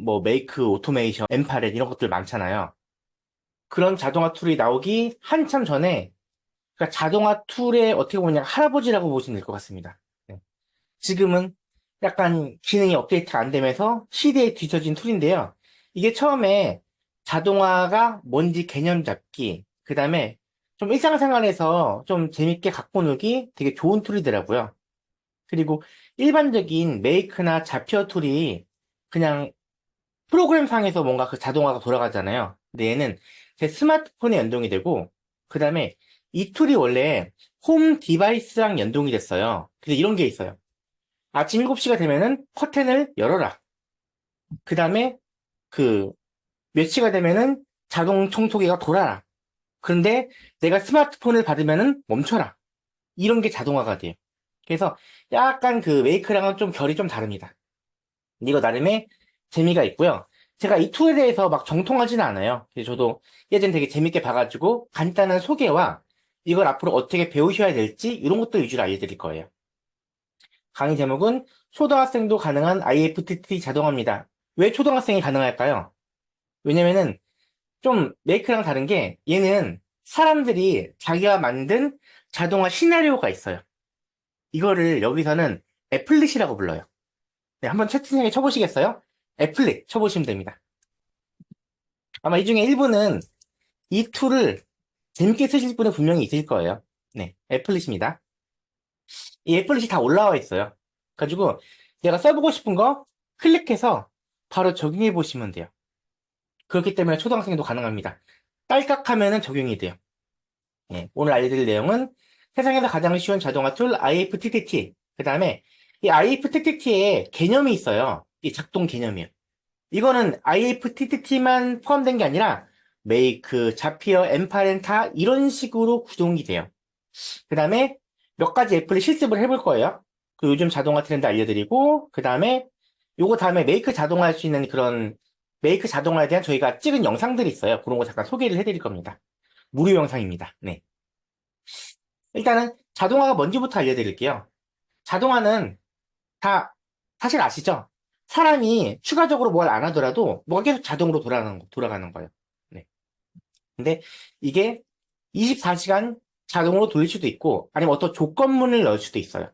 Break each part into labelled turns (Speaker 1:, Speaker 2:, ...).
Speaker 1: 뭐 메이크 오토메이션, 엠파렛 이런 것들 많잖아요. 그런 자동화 툴이 나오기 한참 전에 그러니까 자동화 툴의 어떻게 보면 할아버지라고 보시면 될 것 같습니다. 네. 지금은 약간 기능이 업데이트가 안 되면서 시대에 뒤처진 툴인데요. 이게 처음에 자동화가 뭔지 개념 잡기, 그 다음에 좀 일상생활에서 좀 재밌게 갖고 놀기 되게 좋은 툴이더라고요. 그리고 일반적인 메이크나 자피어 툴이 그냥 프로그램상에서 뭔가 그 자동화가 돌아가잖아요. 근데 얘는 제 스마트폰에 연동이 되고, 그 다음에 이 툴이 원래 홈 디바이스랑 연동이 됐어요. 그래서 이런 게 있어요. 아침 7시가 되면은 커튼을 열어라. 그 다음에 그 몇 시가 되면은 자동 청소기가 돌아라. 그런데 내가 스마트폰을 받으면은 멈춰라. 이런 게 자동화가 돼요. 그래서 약간 그 메이크랑은 좀 결이 좀 다릅니다. 이거 나름의 재미가 있고요. 제가 이 툴에 대해서 막 정통하지는 않아요. 그래서 저도 예전 되게 재밌게 봐가지고 간단한 소개와 이걸 앞으로 어떻게 배우셔야 될지 이런 것들 위주로 알려드릴 거예요. 강의 제목은 초등학생도 가능한 IFTT 자동화입니다. 왜 초등학생이 가능할까요? 왜냐면은 좀 메이크랑 다른 게 얘는 사람들이 자기가 만든 자동화 시나리오가 있어요. 이거를 여기서는 애플릿이라고 불러요. 네, 한번 채팅창에 쳐보시겠어요? 애플릿 쳐보시면 됩니다. 아마 이 중에 일부는 이 툴을 재밌게 쓰실 분이 분명히 있을 거예요. 네, 애플릿입니다. 이 애플릿이 다 올라와 있어요. 가지고 내가 써보고 싶은 거 클릭해서 바로 적용해 보시면 돼요. 그렇기 때문에 초등학생도 가능합니다. 딸깍하면은 적용이 돼요. 예, 오늘 알려드릴 내용은 세상에서 가장 쉬운 자동화 툴 IFTTT. 그 다음에 이 IFTTT에 개념이 있어요. 이 작동 개념이요. 이거는 IFTTT만 포함된 게 아니라 메이크, 자피어, 엠파렌타 이런 식으로 구동이 돼요. 그 다음에 몇 가지 애플이 실습을 해볼 거예요. 그 요즘 자동화 트렌드 알려드리고 그 다음에 요거 다음에 메이크 자동화 할 수 있는 그런 메이크 자동화에 대한 저희가 찍은 영상들이 있어요. 그런 거 잠깐 소개를 해드릴 겁니다. 무료 영상입니다. 네. 일단은 자동화가 뭔지부터 알려드릴게요. 자동화는 다 사실 아시죠? 사람이 추가적으로 뭘 안 하더라도 뭐가 계속 자동으로 돌아가는 거예요. 네. 근데 이게 24시간 자동으로 돌릴 수도 있고 아니면 어떤 조건문을 넣을 수도 있어요.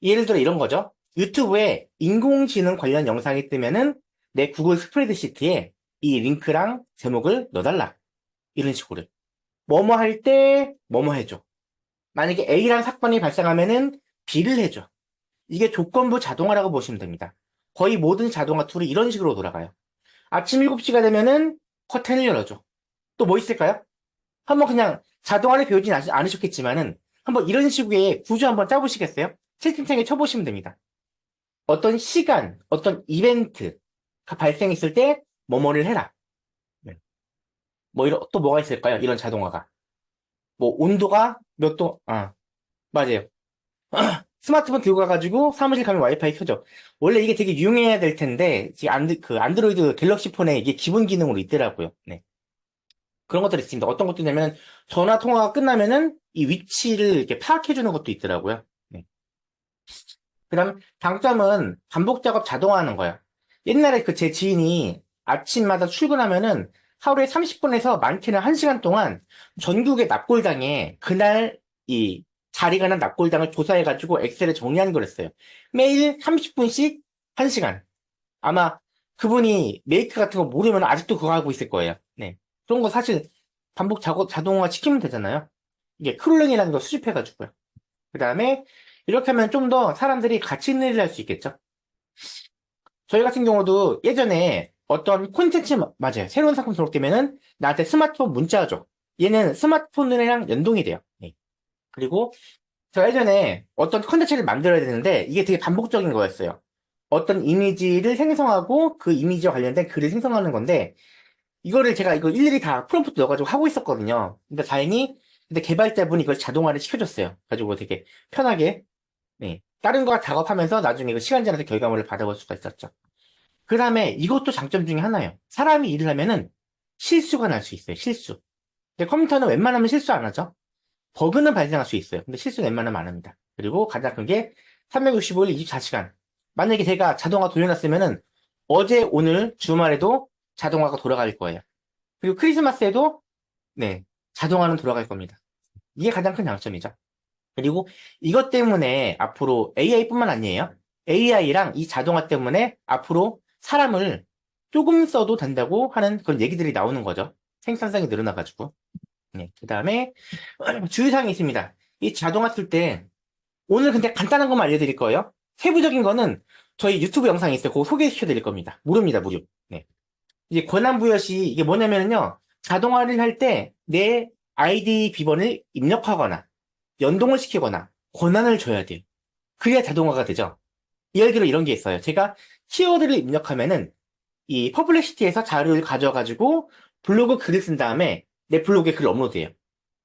Speaker 1: 예를 들어 이런 거죠. 유튜브에 인공지능 관련 영상이 뜨면은 내 구글 스프레드시트에 이 링크랑 제목을 넣어달라. 이런 식으로. 뭐뭐 할 때 뭐뭐 해줘. 만약에 A란 사건이 발생하면은 B를 해줘. 이게 조건부 자동화라고 보시면 됩니다. 거의 모든 자동화 툴이 이런 식으로 돌아가요. 아침 7시가 되면은 커튼을 열어줘. 또 뭐 있을까요? 한번 그냥 자동화를 배우진 않으셨겠지만은 한번 이런 식의 구조 한번 짜보시겠어요? 채팅창에 쳐보시면 됩니다. 어떤 시간, 어떤 이벤트가 발생했을 때 뭐뭐를 해라. 네. 뭐 이런 또 뭐가 있을까요? 이런 자동화가. 뭐 온도가 몇 도, 맞아요. 스마트폰 들고 가가지고 사무실 가면 와이파이 켜져. 원래 이게 되게 유용해야 될 텐데, 지금 그 안드로이드 갤럭시 폰에 이게 기본 기능으로 있더라고요. 네. 그런 것들이 있습니다. 어떤 것도 있냐면, 전화 통화가 끝나면은 이 위치를 이렇게 파악해주는 것도 있더라고요. 네. 그 다음, 장점은 반복 작업 자동화하는 거예요. 옛날에 그 제 지인이 아침마다 출근하면은 하루에 30분에서 많게는 1시간 동안 전국의 납골당에 그날 이 자리가 난 납골당을 조사해가지고 엑셀에 정리하는 걸 했어요. 매일 30분씩 1시간. 아마 그분이 메이크 같은 거 모르면 아직도 그거 하고 있을 거예요. 네. 그런 거 사실 반복 작업 자동화 시키면 되잖아요. 이게 크롤링이라는 거 수집해가지고요. 그 다음에 이렇게 하면 좀 더 사람들이 가치 있는 일을 할 수 있겠죠. 저희 같은 경우도 예전에 어떤 콘텐츠, 맞아요. 새로운 상품 등록되면은 나한테 스마트폰 문자 줘. 얘는 스마트폰이랑 연동이 돼요. 네. 그리고 제가 예전에 어떤 콘텐츠를 만들어야 되는데 이게 되게 반복적인 거였어요. 어떤 이미지를 생성하고 그 이미지와 관련된 글을 생성하는 건데 이거를 제가 이거 일일이 다 프롬프트 넣어가지고 하고 있었거든요. 근데 다행히 근데 개발자분이 이걸 자동화를 시켜줬어요. 가지고 되게 편하게 네. 다른 거 작업하면서 나중에 그 시간 지나서 결과물을 받아볼 수가 있었죠. 그 다음에 이것도 장점 중에 하나예요. 사람이 일을 하면은 실수가 날 수 있어요. 실수. 근데 컴퓨터는 웬만하면 실수 안 하죠. 버그는 발생할 수 있어요. 근데 실수는 웬만하면 안 합니다. 그리고 가장 큰 게 365일 24시간. 만약에 제가 자동화 돌려놨으면은 어제, 오늘, 주말에도 자동화가 돌아갈 거예요. 그리고 크리스마스에도, 네, 자동화는 돌아갈 겁니다. 이게 가장 큰 장점이죠. 그리고 이것 때문에 앞으로 AI뿐만 아니에요. AI랑 이 자동화 때문에 앞으로 사람을 조금 써도 된다고 하는 그런 얘기들이 나오는 거죠. 생산성이 늘어나가지고. 네, 그 다음에 주의사항이 있습니다. 이 자동화 쓸 때 오늘 근데 간단한 것만 알려드릴 거예요. 세부적인 거는 저희 유튜브 영상이 있어요. 그거 소개시켜 드릴 겁니다. 무료입니다, 무료. 네. 이제 권한부여시 이게 뭐냐면요. 자동화를 할 때 내 아이디 비번을 입력하거나 연동을 시키거나 권한을 줘야 돼요. 그래야 자동화가 되죠. 예를 들어 이런 게 있어요. 제가 키워드를 입력하면은 이 퍼블리시티에서 자료를 가져가지고 블로그 글을 쓴 다음에 내 블로그에 글을 업로드해요.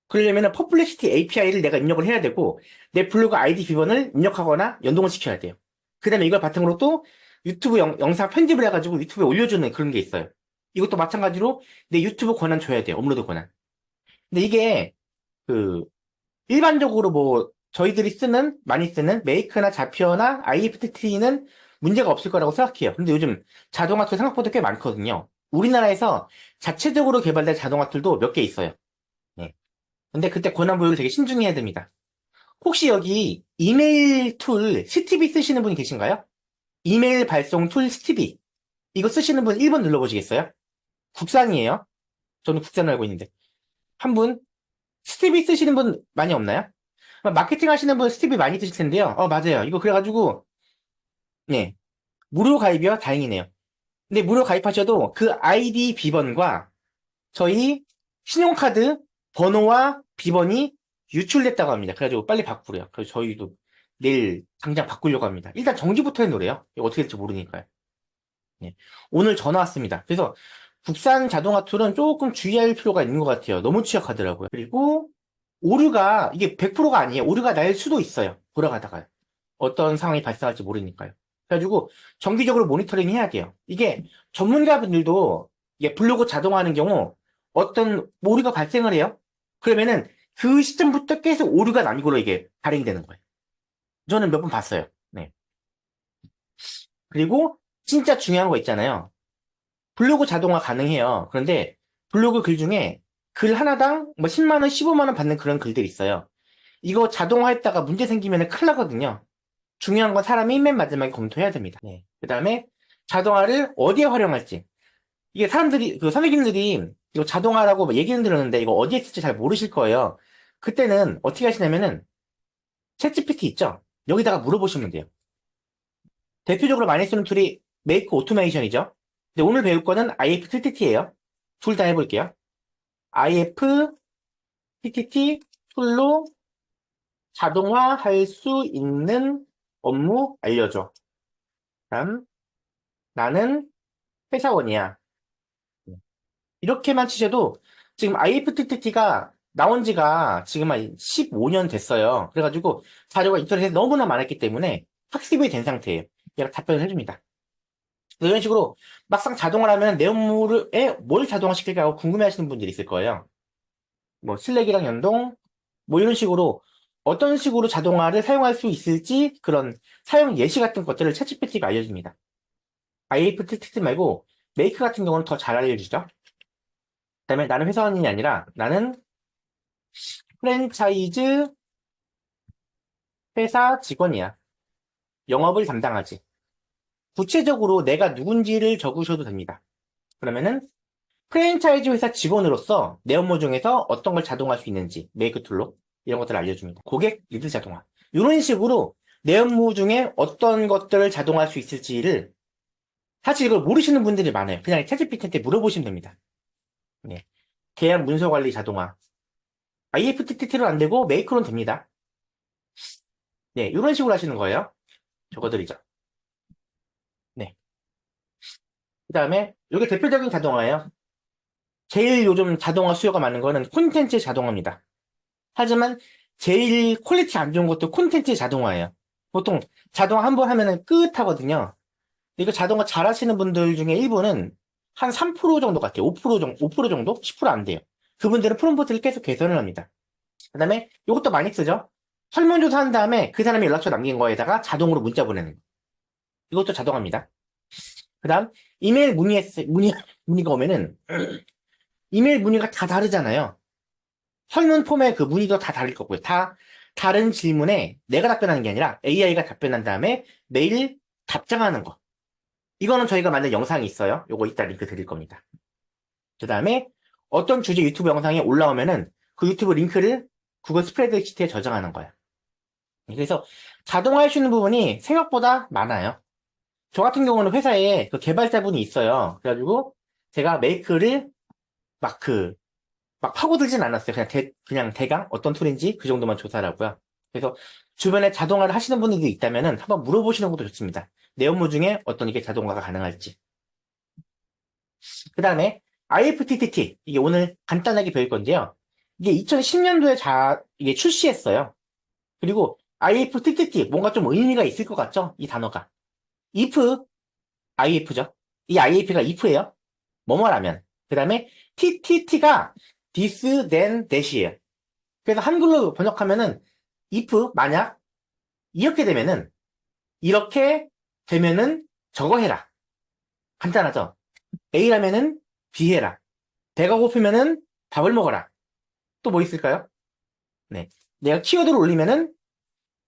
Speaker 1: 그러려면 퍼블리시티 API를 내가 입력을 해야 되고 내 블로그 아이디 비번을 입력하거나 연동을 시켜야 돼요. 그 다음에 이걸 바탕으로 또 유튜브 영상 편집을 해가지고 유튜브에 올려주는 그런 게 있어요. 이것도 마찬가지로 내 유튜브 권한 줘야 돼요. 업로드 권한. 근데 이게 그 일반적으로 뭐 저희들이 많이 쓰는 메이크나 자피어나 IFTT는 문제가 없을 거라고 생각해요. 근데 요즘 자동화 툴 생각보다 꽤 많거든요. 우리나라에서 자체적으로 개발된 자동화 툴도 몇 개 있어요. 네. 근데 그때 권한 부여를 되게 신중히 해야 됩니다. 혹시 여기 이메일 툴 스티비 쓰시는 분이 계신가요? 이메일 발송 툴 스티비. 이거 쓰시는 분 1번 눌러보시겠어요? 국산이에요. 저는 국산 알고 있는데. 한 분, 스티비 쓰시는 분 많이 없나요? 마케팅 하시는 분 스티비 많이 쓰실 텐데요. 맞아요. 이거 그래가지고, 네. 무료 가입이요? 다행이네요. 근데 무료 가입하셔도 그 아이디 비번과 저희 신용카드 번호와 비번이 유출됐다고 합니다. 그래가지고 빨리 바꾸래요. 그래서 저희도 내일 당장 바꾸려고 합니다. 일단 정지부터 해놓으래요. 이거 어떻게 될지 모르니까요. 네. 오늘 전화 왔습니다. 그래서 국산 자동화 툴은 조금 주의할 필요가 있는 것 같아요. 너무 취약하더라고요. 그리고 오류가 이게 100%가 아니에요. 오류가 날 수도 있어요. 돌아가다가요. 어떤 상황이 발생할지 모르니까요. 그래가지고 정기적으로 모니터링 해야 돼요. 이게 전문가분들도 이게 블로그 자동화하는 경우 어떤 오류가 발생을 해요. 그러면은 그 시점부터 계속 오류가 남기로 이게 발행이 되는 거예요. 저는 몇 번 봤어요. 네. 그리고 진짜 중요한 거 있잖아요. 블로그 자동화 가능해요. 그런데 블로그 글 중에 글 하나당 뭐 10만 원, 15만 원 받는 그런 글들이 있어요. 이거 자동화했다가 문제 생기면 큰일 나거든요. 중요한 건 사람이 맨 마지막에 검토해야 됩니다. 네. 그 다음에 자동화를 어디에 활용할지. 이게 사람들이, 그 선생님들이 이거 자동화라고 얘기는 들었는데 이거 어디에 쓸지 잘 모르실 거예요. 그때는 어떻게 하시냐면은 챗GPT 있죠? 여기다가 물어보시면 돼요. 대표적으로 많이 쓰는 툴이 메이크 오토메이션이죠. 근데 오늘 배울 거는 IFTTT예요. 둘 다 해볼게요. IFTTT 툴로 자동화할 수 있는 업무 알려줘. 다음, 나는 회사원이야. 이렇게만 치셔도 지금 IFTTT가 나온 지가 지금 한 15년 됐어요. 그래가지고 자료가 인터넷에 너무나 많았기 때문에 학습이 된 상태예요. 얘가 답변을 해줍니다. 이런 식으로 막상 자동화를 하면 내 업무에 뭘 자동화시킬까 하고 궁금해하시는 분들이 있을 거예요. 뭐 슬랙이랑 연동, 뭐 이런 식으로 어떤 식으로 자동화를 사용할 수 있을지 그런 사용 예시 같은 것들을 챗GPT가 알려줍니다. IFTTT 말고 메이크 같은 경우는 더 잘 알려주죠. 그다음에 나는 회사원이 아니라 나는 프랜차이즈 회사 직원이야. 영업을 담당하지. 구체적으로 내가 누군지를 적으셔도 됩니다. 그러면은 프랜차이즈 회사 직원으로서 내 업무 중에서 어떤 걸 자동화할 수 있는지 메이크 툴로 이런 것들을 알려줍니다. 고객 리드 자동화. 이런 식으로 내 업무 중에 어떤 것들을 자동화할 수 있을지를 사실 이걸 모르시는 분들이 많아요. 그냥 챗GPT한테 물어보시면 됩니다. 네. 계약 문서 관리 자동화. IFTTT로 안 되고 메이크로는 됩니다. 네, 이런 식으로 하시는 거예요. 적어드리죠. 네. 그 다음에 이게 대표적인 자동화예요. 제일 요즘 자동화 수요가 많은 거는 콘텐츠 자동화입니다. 하지만 제일 퀄리티 안 좋은 것도 콘텐츠 자동화예요. 보통 자동화 한 번 하면은 끝하거든요. 이거 자동화 잘 하시는 분들 중에 일부는 한 3% 정도 같아요. 5% 정도, 5% 정도? 10%안 돼요. 그분들은 프롬프트를 계속 개선을 합니다. 그 다음에 이것도 많이 쓰죠. 설문조사 한 다음에 그 사람이 연락처 남긴 거에다가 자동으로 문자 보내는 거. 이것도 자동화입니다. 그 다음, 이메일 문의가 오면은, 이메일 문의가 다 다르잖아요. 설문 폼의 그 문의도 다 다를 거고요. 다 다른 질문에 내가 답변하는 게 아니라 AI가 답변한 다음에 매일 답장하는 거. 이거는 저희가 만든 영상이 있어요. 요거 이따 링크 드릴 겁니다. 그 다음에 어떤 주제 유튜브 영상이 올라오면은 그 유튜브 링크를 구글 스프레드시트에 저장하는 거예요. 그래서 자동화해 주는 부분이 생각보다 많아요. 저 같은 경우는 회사에 그 개발자분이 있어요. 그래가지고 제가 메이크를 막 막 파고들진 않았어요. 그냥 대강 어떤 툴인지 그 정도만 조사를 하고요. 그래서 주변에 자동화를 하시는 분들이 있다면은 한번 물어보시는 것도 좋습니다. 내 업무 중에 어떤 이게 자동화가 가능할지. 그 다음에 IFTTT, 이게 오늘 간단하게 배울 건데요. 이게 2010년도에 이게 출시했어요. 그리고 IFTTT, 뭔가 좀 의미가 있을 것 같죠? 이 단어가. if, IF죠. 이 IF가 if예요. 뭐뭐라면. 그 다음에 TTT가 this, then, that이에요. 그래서 한글로 번역하면은 if, 만약, 이렇게 되면은 저거 해라. 간단하죠? A라면은 B 해라. 배가 고프면은 밥을 먹어라. 또 뭐 있을까요? 네. 내가 키워드를 올리면은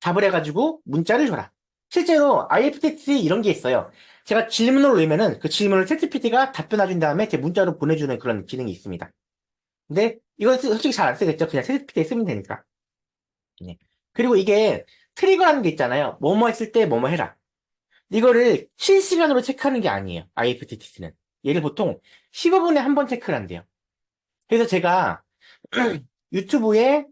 Speaker 1: 답을 해가지고 문자를 줘라. 실제로 IFTTT 이런 게 있어요. 제가 질문을 올리면은 그 질문을 챗GPT가 답변해준 다음에 제 문자로 보내주는 그런 기능이 있습니다. 근데 이건 솔직히 잘 안 쓰겠죠. 그냥 챗GPT에 쓰면 되니까. 네. 그리고 이게 트리거라는 게 있잖아요. 뭐뭐 했을 때 뭐뭐 해라. 이거를 실시간으로 체크하는 게 아니에요. IFTTT는. 얘를 보통 15분에 한 번 체크를 한대요. 그래서 제가 유튜브에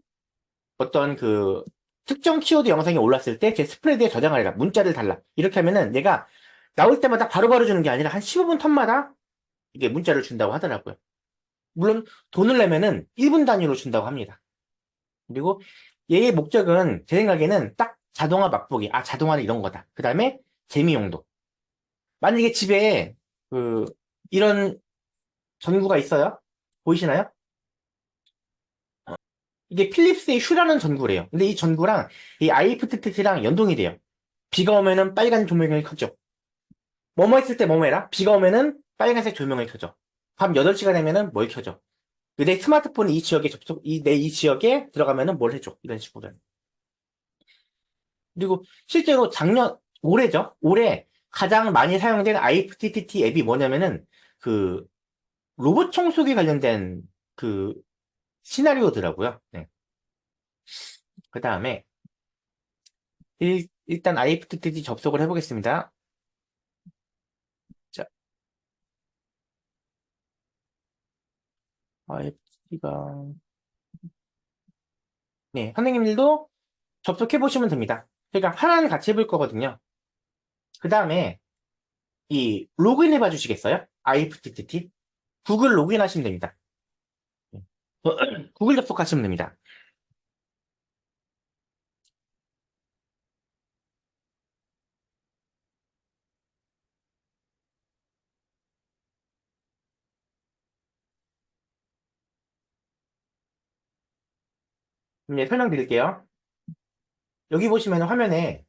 Speaker 1: 어떤 그 특정 키워드 영상이 올랐을 때 제 스프레드에 저장을 해라. 문자를 달라. 이렇게 하면은 얘가 나올 때마다 바로바로 주는 게 아니라 한 15분 텀마다 이게 문자를 준다고 하더라고요. 물론 돈을 내면은 1분 단위로 준다고 합니다. 그리고 얘의 목적은 제 생각에는 딱 자동화 맛보기. 아, 자동화는 이런 거다. 그 다음에 재미 용도. 만약에 집에 그 이런 전구가 있어요. 보이시나요? 이게 필립스의 슈라는 전구래요. 근데 이 전구랑 이 IFTTT랑 연동이 돼요. 비가 오면은 빨간 조명이 켜져. 뭐뭐 했을 때 뭐뭐 해라. 비가 오면은 빨간색 조명을 켜져. 밤 8시가 되면은 뭘 켜져. 내 스마트폰이 이 지역에 내 이 지역에 들어가면은 뭘 해줘. 이런 식으로. 그리고 실제로 올해죠. 올해 가장 많이 사용된 IFTTT 앱이 뭐냐면은 그 로봇 청소기 관련된 그 시나리오더라고요. 네. 그 다음에 일단 IFTTT 접속을 해보겠습니다. 자, IFTT가 네, 선생님들도 접속해보시면 됩니다. 그러니까 하나는 같이 해볼 거거든요. 그 다음에 이 로그인 해봐 주시겠어요? IFTTT 구글 로그인 하시면 됩니다. 네. 구글 접속하시면 됩니다. 네, 설명드릴게요. 여기 보시면 화면에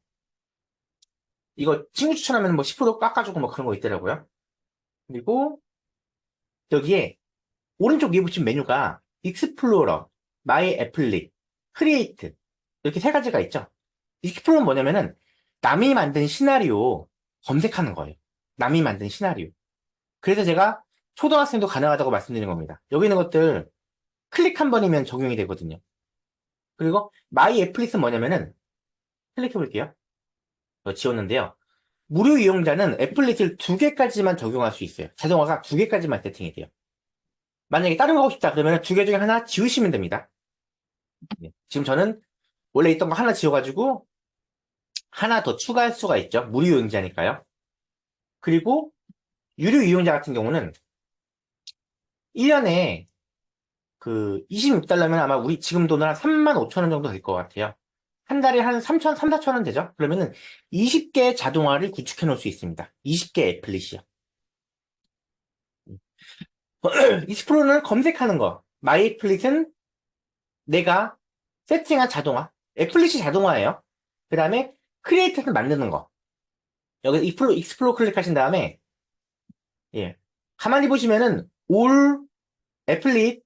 Speaker 1: 이거 친구 추천하면 뭐 10% 깎아주고 뭐 그런 거 있더라고요. 그리고 여기에 오른쪽 위에 붙인 메뉴가 익스플로러, 마이 애플릿, 크리에이트 이렇게 세 가지가 있죠. 익스플로러는 뭐냐면은 남이 만든 시나리오 검색하는 거예요. 남이 만든 시나리오. 그래서 제가 초등학생도 가능하다고 말씀드린 겁니다. 여기 있는 것들 클릭 한 번이면 적용이 되거든요. 그리고 마이 애플릿은 뭐냐면은 클릭해 볼게요. 지웠는데요. 무료 이용자는 애플릿을 2개까지만 적용할 수 있어요. 자동화가 2개까지만 세팅이 돼요. 만약에 다른 거 하고 싶다 그러면 2개 중에 하나 지우시면 됩니다. 네. 지금 저는 원래 있던 거 하나 지워가지고 하나 더 추가할 수가 있죠. 무료 이용자니까요. 그리고 유료 이용자 같은 경우는 1년에 그 26달러면 아마 우리 지금 돈으로 한 3만 5천 원 정도 될 것 같아요. 한 달에 한 3천, 3, 4천 원 되죠? 그러면은 20개 자동화를 구축해 놓을 수 있습니다. 20개 애플릿이요. 20%는 검색하는 거. 마이 애플릿은 내가 세팅한 자동화. 애플릿이 자동화예요. 그 다음에 크리에이터를 만드는 거. 여기 익스플로 클릭하신 다음에 예. 가만히 보시면은 all applet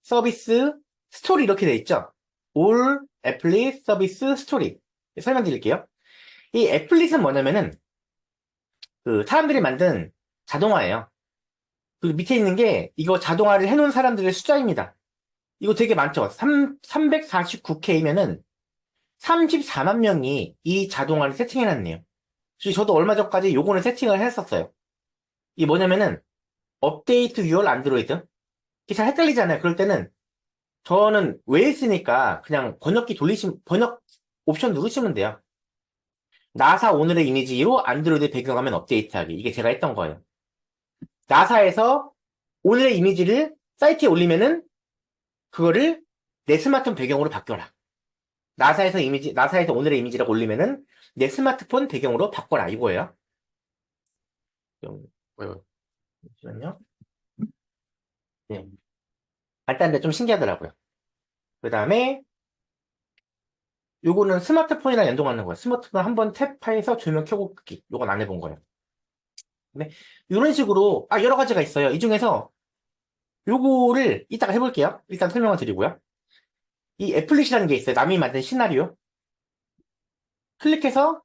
Speaker 1: 서비스 스토리 이렇게 돼 있죠. all applet 서비스 스토리. 설명드릴게요. 이 applet은 뭐냐면은 그 사람들이 만든 자동화예요. 그 밑에 있는 게 이거 자동화를 해놓은 사람들의 숫자입니다. 이거 되게 많죠. 349K면은 34만 명이 이 자동화를 세팅해놨네요. 저도 얼마 전까지 요거는 세팅을 했었어요. 이게 뭐냐면은 업데이트 유얼 안드로이드. 이게 잘 헷갈리잖아요. 그럴 때는 저는 왜 쓰니까 그냥 번역 옵션 누르시면 돼요. 나사 오늘의 이미지로 안드로이드 배경화면 업데이트하기. 이게 제가 했던 거예요. 나사에서 오늘의 이미지를 사이트에 올리면은 그거를 내 스마트폰 배경으로 바꿔라. 나사에서 오늘의 이미지라고 올리면은 내 스마트폰 배경으로 바꿔라. 이거예요. 잠시만요. 네. 간단한데 좀 신기하더라고요. 그 다음에 요거는 스마트폰이랑 연동하는 거예요. 스마트폰 한번 탭해서 조명 켜고 끄기. 요건 안 해본 거예요. 네. 이런 식으로 여러 가지가 있어요. 이 중에서 요거를 이따가 해볼게요. 일단 설명을 드리고요. 이 애플릿이라는 게 있어요. 남이 만든 시나리오. 클릭해서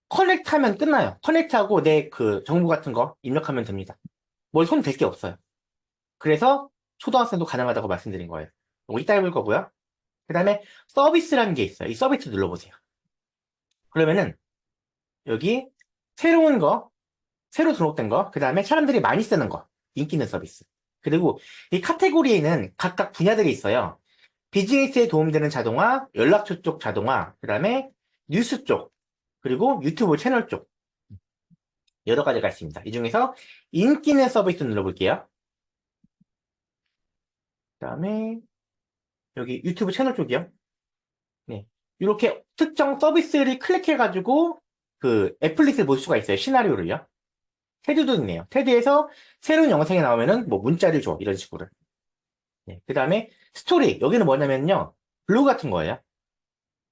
Speaker 1: 커넥트 하면 끝나요. 커넥트하고 내 그 정보 같은 거 입력하면 됩니다. 뭘 손 댈 게 없어요. 그래서 초등학생도 가능하다고 말씀드린 거예요. 이거 이따 해볼 거고요. 그 다음에 서비스라는 게 있어요. 이 서비스 눌러보세요. 그러면은 여기 새로운 거, 새로 등록된 거, 그 다음에 사람들이 많이 쓰는 거, 인기 있는 서비스. 그리고 이 카테고리에는 각각 분야들이 있어요. 비즈니스에 도움되는 자동화, 연락처 쪽 자동화, 그 다음에 뉴스 쪽, 그리고 유튜브 채널 쪽. 여러 가지가 있습니다. 이 중에서 인기 있는 서비스 눌러볼게요. 그 다음에 여기 유튜브 채널 쪽이요. 네. 이렇게 특정 서비스를 클릭해가지고 그 애플릿을 볼 수가 있어요. 시나리오를요. 테드도 있네요. 테드에서 새로운 영상이 나오면은 뭐 문자를 줘. 이런 식으로. 네. 그 다음에 스토리. 여기는 뭐냐면요. 블로그 같은 거예요.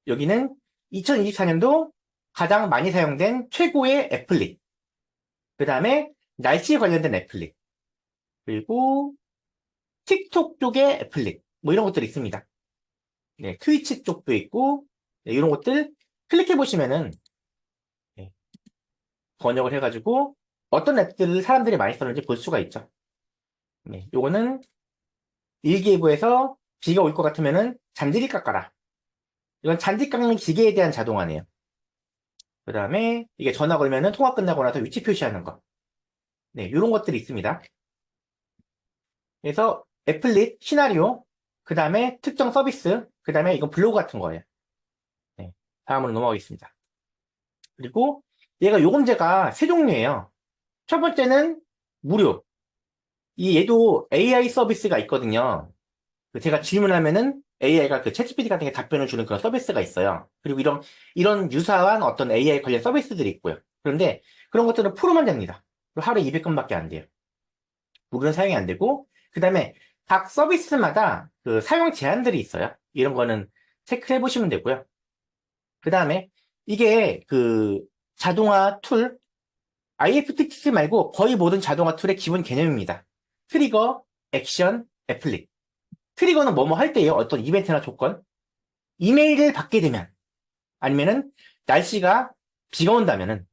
Speaker 1: 여기는 2024년도 가장 많이 사용된 최고의 애플릿. 그 다음에 날씨 관련된 애플릿. 그리고 틱톡 쪽의 애플릿. 뭐 이런 것들이 있습니다. 네. 트위치 쪽도 있고, 네, 이런 것들 클릭해 보시면은 네, 번역을 해가지고 어떤 앱들을 사람들이 많이 쓰는지 볼 수가 있죠. 네. 요거는 일기예보에서 비가 올 것 같으면은 잔디를 깎아라. 이건 잔디 깎는 기계에 대한 자동화네요. 그 다음에 이게 전화 걸면은 통화 끝나고 나서 위치 표시하는 거. 네, 이런 것들이 있습니다. 그래서 애플릿, 시나리오, 그 다음에 특정 서비스, 그 다음에 이건 블로그 같은 거예요. 네, 다음으로 넘어가겠습니다. 그리고 얘가 요금제가 세 종류예요. 첫 번째는 무료. 얘도 AI 서비스가 있거든요. 제가 질문하면은 AI가 그 챗GPT 같은 게 답변을 주는 그런 서비스가 있어요. 그리고 이런 유사한 어떤 AI 관련 서비스들이 있고요. 그런데 그런 것들은 프로만 됩니다. 하루에 200건밖에 안 돼요. 무료는 사용이 안 되고, 그 다음에 각 서비스마다 그 사용 제한들이 있어요. 이런 거는 체크해 보시면 되고요. 그 다음에 이게 그 자동화 툴, IFTTT 말고 거의 모든 자동화 툴의 기본 개념입니다. 트리거, 액션, 애플릿. 트리거는 뭐뭐 할 때예요. 어떤 이벤트나 조건. 이메일을 받게 되면, 아니면은 날씨가 비가 온다면은,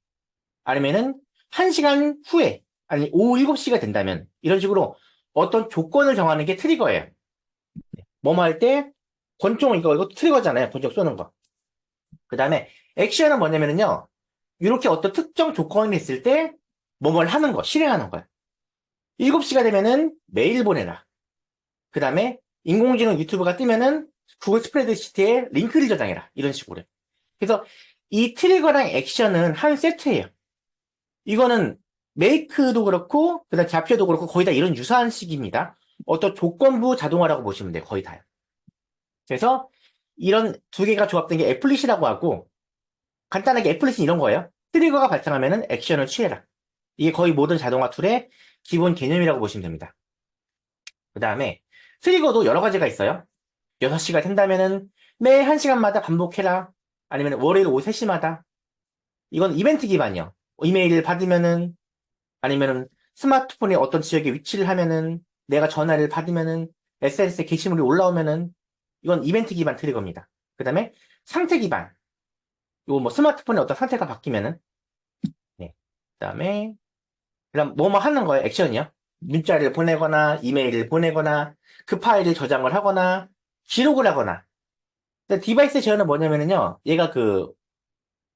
Speaker 1: 아니면은 1시간 후에, 아니 오후 7시가 된다면, 이런 식으로 어떤 조건을 정하는 게 트리거예요. 뭐뭐 할 때, 권총, 이거 트리거잖아요. 권총 쏘는 거. 그 다음에 액션은 뭐냐면은요, 이렇게 어떤 특정 조건이 있을 때, 뭐뭘 하는 거, 실행하는 거야. 7시가 되면은 메일 보내라. 그 다음에 인공지능 유튜브가 뜨면은 구글 스프레드시트에 링크를 저장해라. 이런 식으로. 그래서 이 트리거랑 액션은 한 세트예요. 이거는 메이크도 그렇고, 그 다음 좌표도 그렇고, 거의 다 이런 유사한 식입니다. 어떤 조건부 자동화라고 보시면 돼요. 거의 다요. 그래서 이런 두 개가 조합된 게 애플릿이라고 하고, 간단하게 애플릿은 이런 거예요. 트리거가 발생하면은 액션을 취해라. 이게 거의 모든 자동화 툴의 기본 개념이라고 보시면 됩니다. 그 다음에 트리거도 여러 가지가 있어요. 6시가 된다면은 매 1시간마다 반복해라. 아니면 월요일 오후 3시마다. 이건 이벤트 기반이요. 이메일을 받으면은, 아니면은 스마트폰이 어떤 지역에 위치를 하면은 내가 전화를 받으면은 SNS에 게시물이 올라오면은 이건 이벤트 기반 트리거입니다. 그 다음에 상태 기반. 이거 뭐 스마트폰의 어떤 상태가 바뀌면은 네. 그다음 뭐뭐 하는 거예요. 액션이요. 문자를 보내거나 이메일을 보내거나 그 파일을 저장을 하거나 기록을 하거나. 근데 디바이스 제어는 뭐냐면은요. 얘가 그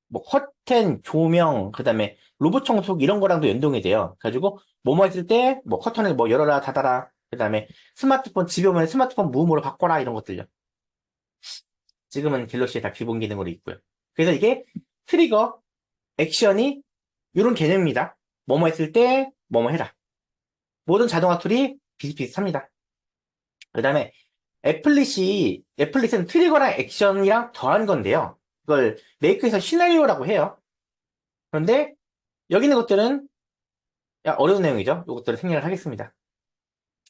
Speaker 1: 뭐 커튼, 조명, 그다음에 로봇 청소기 이런 거랑도 연동이 돼요. 그래가지고 뭐뭐 했을 때 뭐 커튼을 뭐 열어라 닫아라. 그다음에 스마트폰 집에 오면 스마트폰 무음으로 바꿔라 이런 것들요. 지금은 갤럭시에 다 기본 기능으로 있고요. 그래서 이게 트리거, 액션이 이런 개념입니다. 뭐뭐 했을 때 뭐뭐 해라. 모든 자동화 툴이 비슷비슷합니다. 그 다음에 애플릿은 트리거랑 액션이랑 더한 건데요. 이걸 메이크에서 시나리오라고 해요. 그런데 여기 있는 것들은 어려운 내용이죠. 이것들을 생략을 하겠습니다.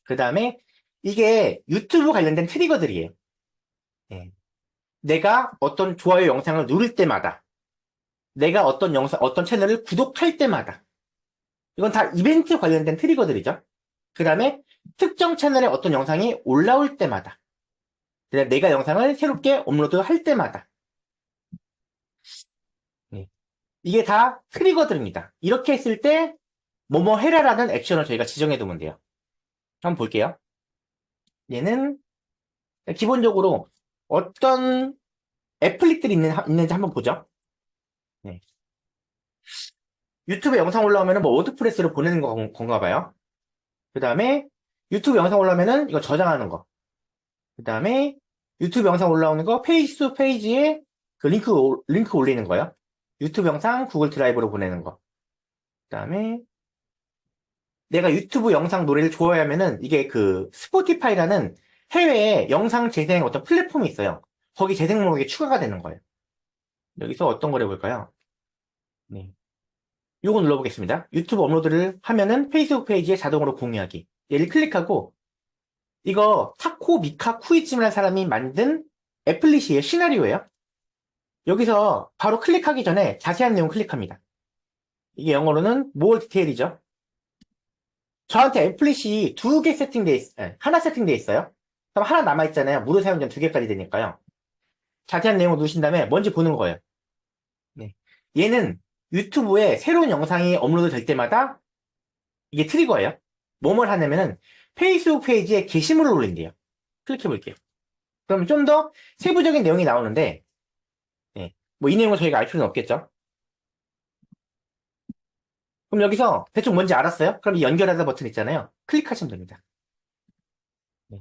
Speaker 1: 그 다음에 이게 유튜브 관련된 트리거들이에요. 예. 내가 어떤 좋아요 영상을 누를 때마다, 내가 어떤 채널을 구독할 때마다, 이건 다 이벤트 관련된 트리거들이죠. 그 다음에 특정 채널에 어떤 영상이 올라올 때마다, 그다음에 내가 영상을 새롭게 업로드할 때마다, 예. 이게 다 트리거들입니다. 이렇게 했을 때 뭐뭐 해라라는 액션을 저희가 지정해 두면 돼요. 한번 볼게요. 얘는 기본적으로 어떤 애플릿들이 있는지 한번 보죠. 네. 유튜브에 영상 올라오면 뭐 워드프레스로 보내는 건가 봐요. 그 다음에 유튜브 영상 올라오면은 이거 저장하는 거. 그 다음에 유튜브 영상 올라오는 거 페이스북 페이지에 그 링크 올리는 거요. 유튜브 영상 구글 드라이브로 보내는 거. 그 다음에 내가 유튜브 영상 노래를 좋아하면은 이게 그 스포티파이라는 해외에 영상 재생 어떤 플랫폼이 있어요. 거기 재생 목록에 추가가 되는 거예요. 여기서 어떤 걸 해볼까요? 네. 요거 눌러보겠습니다. 유튜브 업로드를 하면은 페이스북 페이지에 자동으로 공유하기. 얘를 클릭하고 이거 타코 미카 쿠이쯤이라는 사람이 만든 애플릿이에요. 시나리오예요. 여기서 바로 클릭하기 전에 자세한 내용 클릭합니다. 이게 영어로는 more 디테일이죠. 저한테 애플릿이 하나 세팅돼 있어요. 그럼 하나 남아있잖아요. 무료 사용 전 2개까지 되니까요. 자세한 내용을 누르신 다음에 뭔지 보는 거예요. 네. 얘는 유튜브에 새로운 영상이 업로드 될 때마다 이게 트리거예요. 뭐뭘 하냐면은 페이스북 페이지에 게시물을 올린대요. 클릭해 볼게요. 그럼 좀 더 세부적인 내용이 나오는데, 네. 뭐 이 내용을 저희가 알 필요는 없겠죠. 그럼 여기서 대충 뭔지 알았어요? 그럼 이 연결하다 버튼 있잖아요. 클릭하시면 됩니다. 네.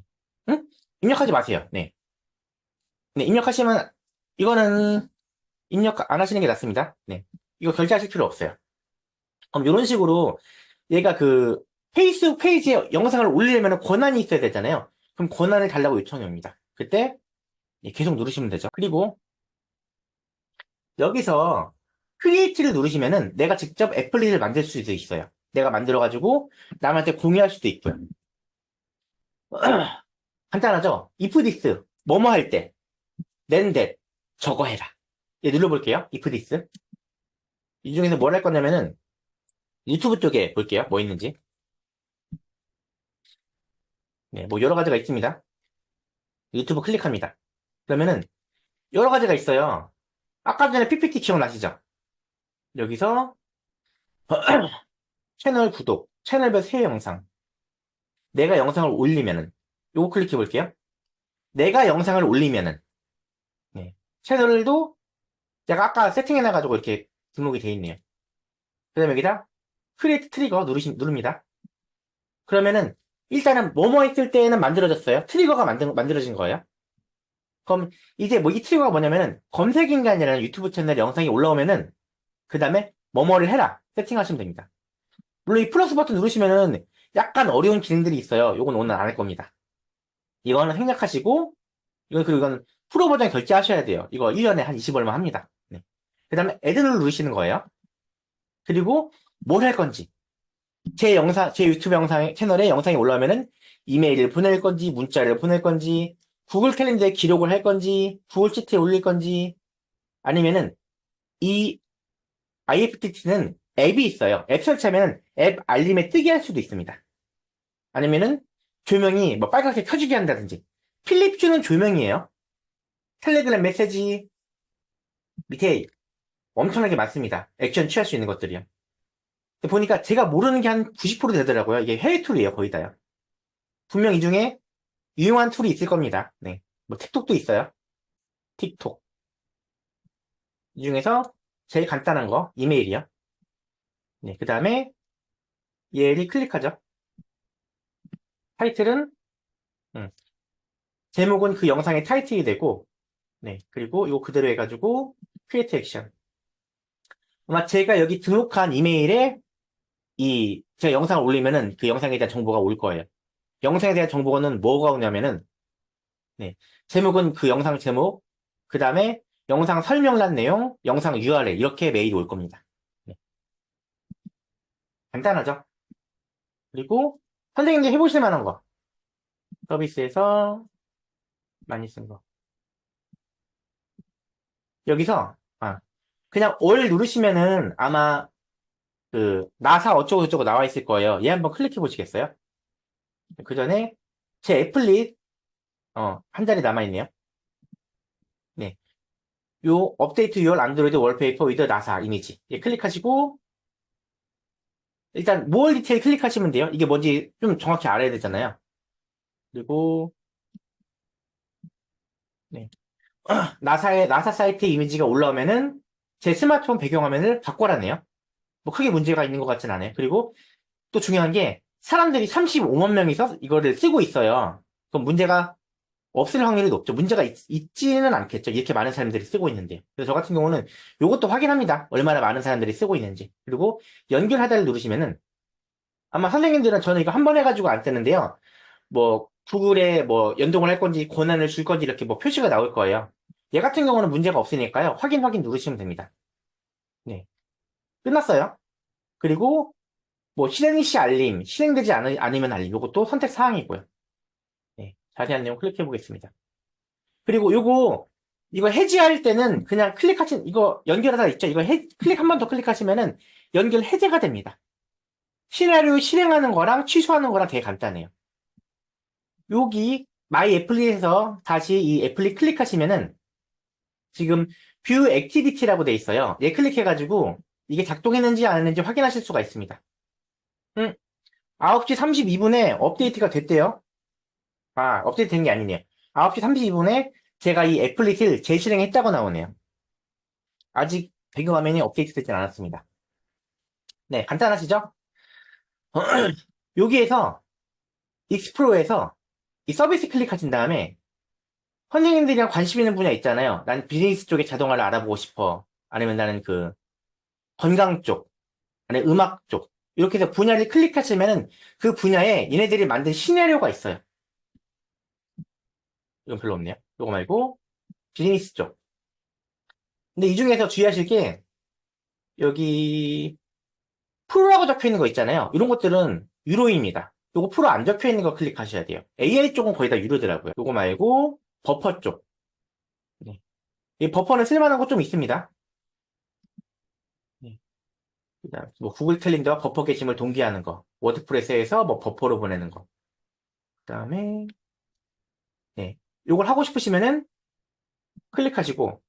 Speaker 1: 응? 입력하지 마세요. 네. 네, 입력하시면 이거는 입력 안 하시는 게 낫습니다. 네. 이거 결제하실 필요 없어요. 그럼 이런 식으로 얘가 그 페이스북 페이지에 영상을 올리려면 권한이 있어야 되잖아요. 그럼 권한을 달라고 요청이 옵니다. 그때 계속 누르시면 되죠. 그리고 여기서 크리에이트를 누르시면은 내가 직접 애플릿을 만들 수도 있어요. 내가 만들어가지고 남한테 공유할 수도 있고요. 간단하죠? if this, 뭐뭐 할 때, then that, 저거 해라. 예, 눌러볼게요. if this. 이 중에서 뭘 할 거냐면은 유튜브 쪽에 볼게요. 뭐 있는지. 네, 뭐 여러 가지가 있습니다. 유튜브 클릭합니다. 그러면은 여러 가지가 있어요. 아까 전에 PPT 기억나시죠? 여기서 채널 구독, 채널별 새 영상. 내가 영상을 올리면은 요거 클릭해 볼게요. 내가 영상을 올리면은 네. 채널도 제가 아까 세팅해놔가지고 이렇게 등록이 돼 있네요. 그 다음에 여기다 크리에이트 트리거 누릅니다. 그러면은 일단은 뭐뭐 했을 때는 만들어졌어요. 트리거가 만들어진 거예요. 그럼 이제 뭐 이 트리거가 뭐냐면은 검색 인간이라는 유튜브 채널에 영상이 올라오면은 그 다음에 뭐뭐를 해라 세팅하시면 됩니다. 물론 이 플러스 버튼 누르시면은 약간 어려운 기능들이 있어요. 요건 오늘 안 할 겁니다. 이거는 생략하시고 그리고 이건 프로 버전 결제하셔야 돼요. 이거 1년에 한 20얼마 합니다. 네. 그 다음에 애드를 누르시는 거예요. 그리고 뭘 할 건지. 제 유튜브 채널에 영상이 올라오면은 이메일을 보낼 건지, 문자를 보낼 건지, 구글 캘린더에 기록을 할 건지, 구글 시트에 올릴 건지, 아니면은 이 IFTT는 앱이 있어요. 앱 설치하면 앱 알림에 뜨게 할 수도 있습니다. 아니면은 조명이 뭐 빨갛게 켜지게 한다든지. 필립 큐는 조명이에요. 텔레그램 메시지 밑에 엄청나게 많습니다. 액션 취할 수 있는 것들이요. 보니까 제가 모르는 게 한 90% 되더라고요. 이게 해외 툴이에요, 거의 다요. 분명 이 중에 유용한 툴이 있을 겁니다. 네. 뭐 틱톡도 있어요. 틱톡. 이 중에서 제일 간단한 거, 이메일이요. 네. 그 다음에 얘를 클릭하죠. 타이틀은, 음, 제목은 그 영상의 타이틀이 되고, 네. 그리고 이거 그대로 해가지고, 크리에이트 액션. 아마 제가 여기 등록한 이메일에 제가 영상을 올리면은 그 영상에 대한 정보가 올 거예요. 영상에 대한 정보는 뭐가 오냐면은, 네. 제목은 그 영상 제목, 그 다음에 영상 설명란 내용, 영상 URL, 이렇게 메일이 올 겁니다. 네. 간단하죠? 그리고 선생님들 해보실 만한 거. 서비스에서 많이 쓴 거. 여기서, 그냥 올 누르시면은 아마 그, 나사 어쩌고저쩌고 나와 있을 거예요. 얘 한번 클릭해 보시겠어요? 그 전에 제 애플릿, 한 자리 남아있네요. 네. 요, 업데이트 your 안드로이드 월페이퍼 위드 나사 이미지. 예, 클릭하시고, 일단, more 디테일 클릭하시면 돼요. 이게 뭔지 좀 정확히 알아야 되잖아요. 그리고, 네. 나사 사이트 이미지가 올라오면은 제 스마트폰 배경화면을 바꿔라네요. 뭐 크게 문제가 있는 것 같진 않아요. 그리고 또 중요한 게 사람들이 35만 명이서 이거를 쓰고 있어요. 그럼 문제가 없을 확률이 높죠. 문제가 있지는 않겠죠. 이렇게 많은 사람들이 쓰고 있는데. 그래서 저 같은 경우는 이것도 확인합니다. 얼마나 많은 사람들이 쓰고 있는지. 그리고 연결하다를 누르시면은 아마 선생님들은 저는 이거 한 번 해가지고 안 뜨는데요. 뭐 구글에 뭐 연동을 할 건지 권한을 줄 건지 이렇게 뭐 표시가 나올 거예요. 얘 같은 경우는 문제가 없으니까요. 확인 누르시면 됩니다. 네. 끝났어요. 그리고 뭐 실행 시 알림, 실행되지 않으면 알림. 이것도 선택 사항이고요. 네. 자세한 내용 클릭해 보겠습니다. 그리고 이거 해지할 때는 그냥 이거 연결하다 있죠? 이거 클릭 한 번 더 클릭하시면은 연결 해제가 됩니다. 시나리오 실행하는 거랑 취소하는 거랑 되게 간단해요. 여기 마이 애플릿에서 다시 이 애플릿 클릭하시면은 지금 뷰 액티비티라고 돼 있어요. 얘 클릭해가지고 이게 작동했는지 안 했는지 확인하실 수가 있습니다. 9시 32분에 업데이트가 됐대요. 업데이트 된 게 아니네요. 9시 32분에 제가 이 애플릿을 재실행했다고 나오네요. 아직 배경화면이 업데이트 되진 않았습니다. 네, 간단하시죠? 여기에서 익스플로어에서 이 서비스 클릭하신 다음에 선생님들이랑 관심 있는 분야 있잖아요. 난 비즈니스 쪽의 자동화를 알아보고 싶어. 아니면 나는 그 건강 쪽, 아니면 음악 쪽. 이렇게 해서 분야를 클릭하시면은 그 분야에 얘네들이 만든 시나리오가 있어요. 이건 별로 없네요. 이거 말고 비즈니스 쪽. 근데 이 중에서 주의하실 게 여기 프로라고 적혀 있는 거 있잖아요. 이런 것들은 유료입니다. 요거 프로 안 적혀 있는 거 클릭하셔야 돼요. AI 쪽은 거의 다 유료더라고요. 요거 말고 버퍼 쪽. 네. 이 버퍼는 쓸만한 거 좀 있습니다. 네. 그다음 뭐 구글 캘린더와 버퍼 게시물 동기화하는 거. 워드프레스에서 뭐 버퍼로 보내는 거. 그다음에 네. 요걸 하고 싶으시면은 클릭하시고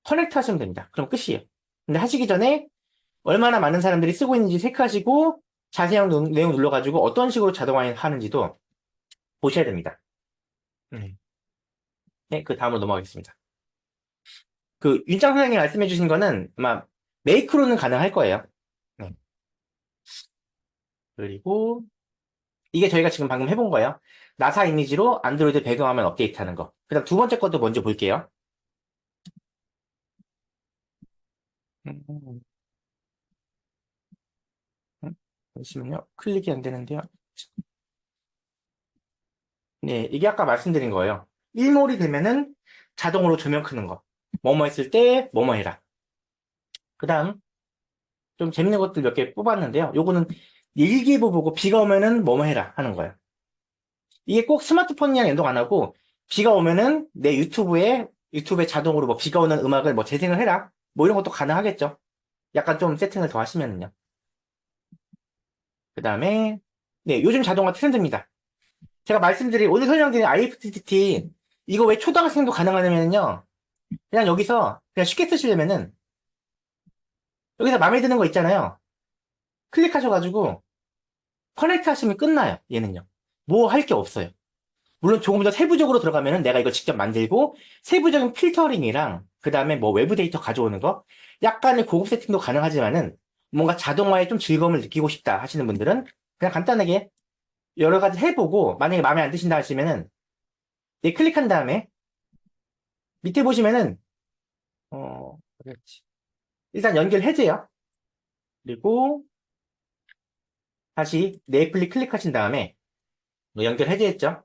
Speaker 1: 커넥트 하시면 됩니다. 그럼 끝이에요. 근데 하시기 전에 얼마나 많은 사람들이 쓰고 있는지 체크하시고 자세한 내용 눌러가지고 어떤 식으로 자동화하는지도 보셔야 됩니다. 네, 그 다음으로 넘어가겠습니다. 그 윤장 선생님이 말씀해 주신 거는 아마 메이크로는 가능할 거예요. 네. 그리고 이게 저희가 지금 방금 해본 거예요. 나사 이미지로 안드로이드 배경화면 업데이트하는 거. 그다음 두 번째 것도 먼저 볼게요. 음, 잠시만요. 클릭이 안 되는데요. 네, 이게 아까 말씀드린 거예요. 일몰이 되면은 자동으로 조명 끄는 거. 뭐뭐 했을 때 뭐뭐 해라. 그 다음 좀 재밌는 것들 몇 개 뽑았는데요. 요거는 일기예보 보고 비가 오면은 뭐뭐 해라 하는 거예요. 이게 꼭 스마트폰이랑 연동 안 하고 비가 오면은 내 유튜브에 자동으로 뭐 비가 오는 음악을 뭐 재생을 해라. 뭐 이런 것도 가능하겠죠. 약간 좀 세팅을 더 하시면은요. 그 다음에, 네, 요즘 자동화 트렌드입니다. 제가 말씀드린, 오늘 설명드린 IFTTT, 이거 왜 초등학생도 가능하냐면요. 그냥 여기서, 그냥 쉽게 쓰시려면은, 여기서 마음에 드는 거 있잖아요. 클릭하셔가지고, 커넥트 하시면 끝나요, 얘는요. 뭐 할 게 없어요. 물론 조금 더 세부적으로 들어가면은 내가 이거 직접 만들고, 세부적인 필터링이랑, 그 다음에 뭐 외부 데이터 가져오는 거, 약간의 고급 세팅도 가능하지만은, 뭔가 자동화에 좀 즐거움을 느끼고 싶다 하시는 분들은, 그냥 간단하게 여러 가지 해보고, 만약에 마음에 안 드신다 하시면은, 네, 클릭한 다음에, 밑에 보시면은, 그렇지. 일단 연결 해제요. 그리고, 다시 네 클릭하신 다음에, 연결 해제했죠?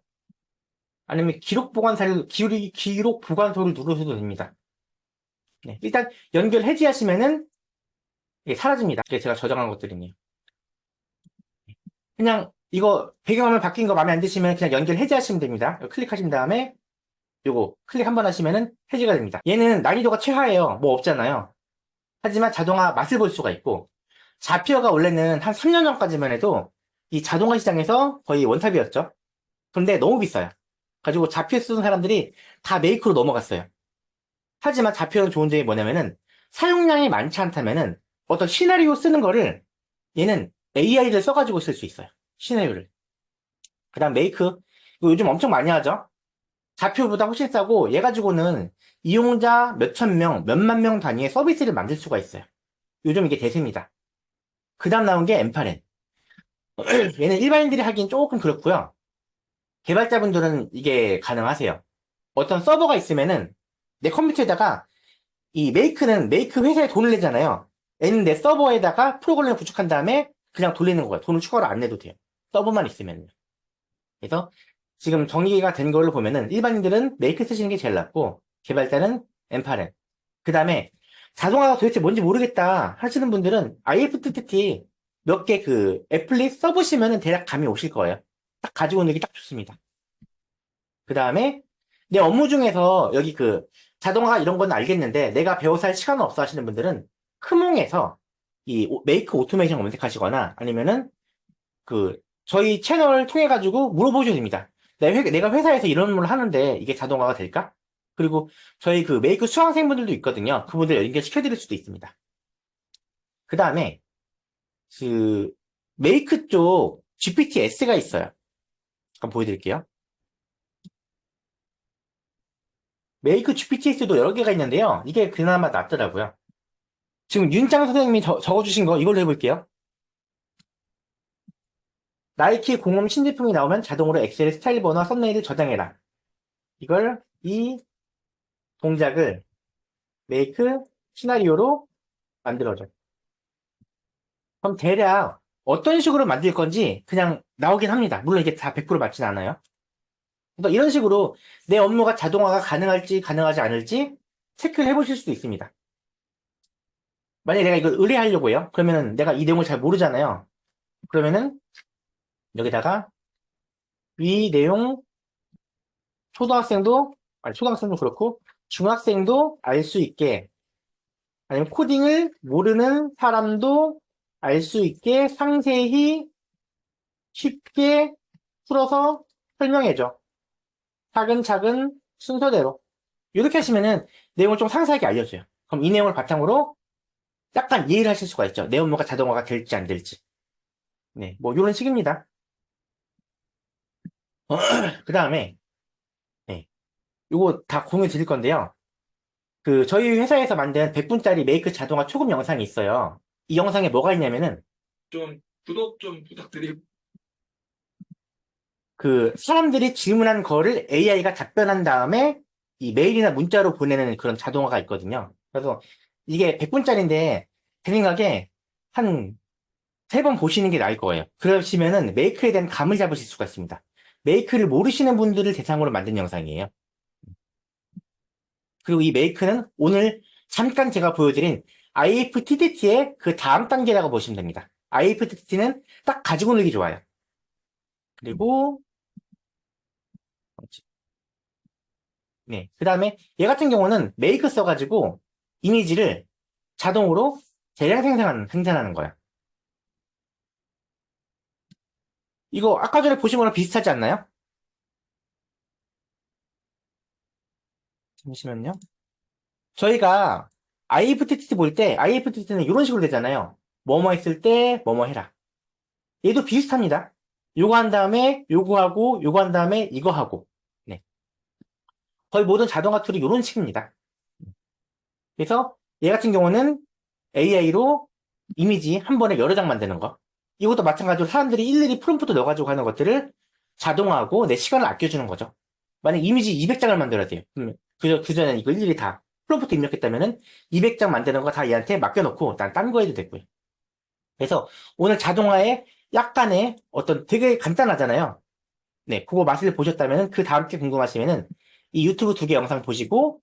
Speaker 1: 아니면 기록 보관소를 누르셔도 됩니다. 네, 일단 연결 해제하시면은 이게 사라집니다. 이게 제가 저장한 것들이네요. 그냥 이거 배경화면 바뀐 거 마음에 안 드시면 그냥 연결 해제하시면 됩니다. 클릭하신 다음에 요거 클릭 한번 하시면은 해제가 됩니다. 얘는 난이도가 최하예요. 뭐 없잖아요. 하지만 자동화 맛을 볼 수가 있고 자피어가 원래는 한 3년 전까지만 해도 이 자동화 시장에서 거의 원탑이었죠. 그런데 너무 비싸요. 가지고 자피어 쓰는 사람들이 다 메이크로 넘어갔어요. 하지만 자피어는 좋은 점이 뭐냐면은 사용량이 많지 않다면은 어떤 시나리오 쓰는 거를 얘는 AI를 써가지고 쓸 수 있어요. 시나리오를. 그 다음 메이크. 이거 요즘 엄청 많이 하죠? 자표보다 훨씬 싸고 얘 가지고는 이용자 몇천 명, 몇만 명 단위의 서비스를 만들 수가 있어요. 요즘 이게 대세입니다. 그 다음 나온 게 엠파렌. 얘는 일반인들이 하기엔 조금 그렇고요. 개발자분들은 이게 가능하세요. 어떤 서버가 있으면은 내 컴퓨터에다가 이 메이크는 메이크 회사에 돈을 내잖아요. 얘는 내 서버에다가 프로그램을 구축한 다음에 그냥 돌리는 거예요. 돈을 추가로 안 내도 돼요. 서버만 있으면요. 그래서 지금 정리가 된 걸로 보면은 일반인들은 메이크 쓰시는 게 제일 낫고 개발자는 엠파렌. 그 다음에 자동화가 도대체 뭔지 모르겠다 하시는 분들은 IFTTT 몇 개 그 애플릿 써보시면은 대략 감이 오실 거예요. 딱 가지고 오는 게 딱 좋습니다. 그 다음에 내 업무 중에서 여기 그 자동화 이런 건 알겠는데 내가 배워서 할 시간은 없어 하시는 분들은 크몽에서 이 메이크 오토메이션 검색하시거나 아니면은 그 저희 채널 통해 가지고 물어보셔도 됩니다. 내가 회사에서 이런 업무를 하는데 이게 자동화가 될까? 그리고 저희 그 메이크 수강생분들도 있거든요. 그분들 연결시켜드릴 수도 있습니다. 그 다음에 그 메이크 쪽 GPT-S가 있어요. 잠깐 보여드릴게요. 메이크 GPT-S도 여러 개가 있는데요. 이게 그나마 낫더라고요. 지금 윤짱 선생님이 적어주신 거 이걸로 해볼게요. 나이키 공홈 신제품이 나오면 자동으로 엑셀에 스타일 번호와 썸네일을 저장해라. 이 동작을 메이크 시나리오로 만들어줘. 그럼 대략 어떤 식으로 만들 건지 그냥 나오긴 합니다. 물론 이게 다 100% 맞진 않아요. 그러니까 이런 식으로 내 업무가 자동화가 가능할지 가능하지 않을지 체크를 해보실 수도 있습니다. 만약에 내가 이걸 의뢰하려고 해요. 그러면은 내가 이 내용을 잘 모르잖아요. 그러면은 여기다가 이 내용 초등학생도 그렇고 중학생도 알 수 있게 아니면 코딩을 모르는 사람도 알 수 있게 상세히 쉽게 풀어서 설명해줘. 차근차근 순서대로. 이렇게 하시면은 내용을 좀 상세하게 알려줘요. 그럼 이 내용을 바탕으로 약간 이해를 하실 수가 있죠. 내 업무가 자동화가 될지 안 될지. 네, 뭐 이런 식입니다. 그 다음에 네, 이거 다 공유 드릴 건데요. 그 저희 회사에서 만든 100분짜리 메이크 자동화 초급 영상이 있어요. 이 영상에 뭐가 있냐면은
Speaker 2: 좀 구독 좀 부탁드리고.
Speaker 1: 그 사람들이 질문한 거를 AI가 답변한 다음에 이 메일이나 문자로 보내는 그런 자동화가 있거든요. 그래서 이게 100분짜리인데 제 생각에 한 3번 보시는 게 나을 거예요. 그러시면은 메이크에 대한 감을 잡으실 수가 있습니다. 메이크를 모르시는 분들을 대상으로 만든 영상이에요. 그리고 이 메이크는 오늘 잠깐 제가 보여드린 IFTTT의 그 다음 단계라고 보시면 됩니다. IFTTT는 딱 가지고 놀기 좋아요. 그리고 네. 그 다음에 얘 같은 경우는 메이크 써가지고 이미지를 자동으로 대량 생산하는 거야. 이거 아까 전에 보신 거랑 비슷하지 않나요? 잠시만요. 저희가 IFTT 볼 때, IFTT는 이런 식으로 되잖아요. 뭐뭐 했을 때, 뭐뭐 해라. 얘도 비슷합니다. 요거 한 다음에, 요거 하고, 요거 한 다음에, 이거 하고. 네. 거의 모든 자동화 툴이 이런 식입니다. 그래서 얘 같은 경우는 AI로 이미지 한 번에 여러 장 만드는 거. 이것도 마찬가지로 사람들이 일일이 프롬프트 넣어가지고 하는 것들을 자동화하고 내 시간을 아껴주는 거죠. 만약 이미지 200장을 만들어야 돼요. 그럼 그전에 이거 일일이 다 프롬프트 입력했다면은 200장 만드는 거 다 얘한테 맡겨놓고 난 딴 거 해도 되고요. 그래서 오늘 자동화에 약간의 어떤 되게 간단하잖아요. 네, 그거 맛을 보셨다면은 그 다음 게 궁금하시면은 이 유튜브 2개 영상 보시고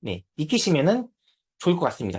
Speaker 1: 네, 익히시면은 좋을 것 같습니다.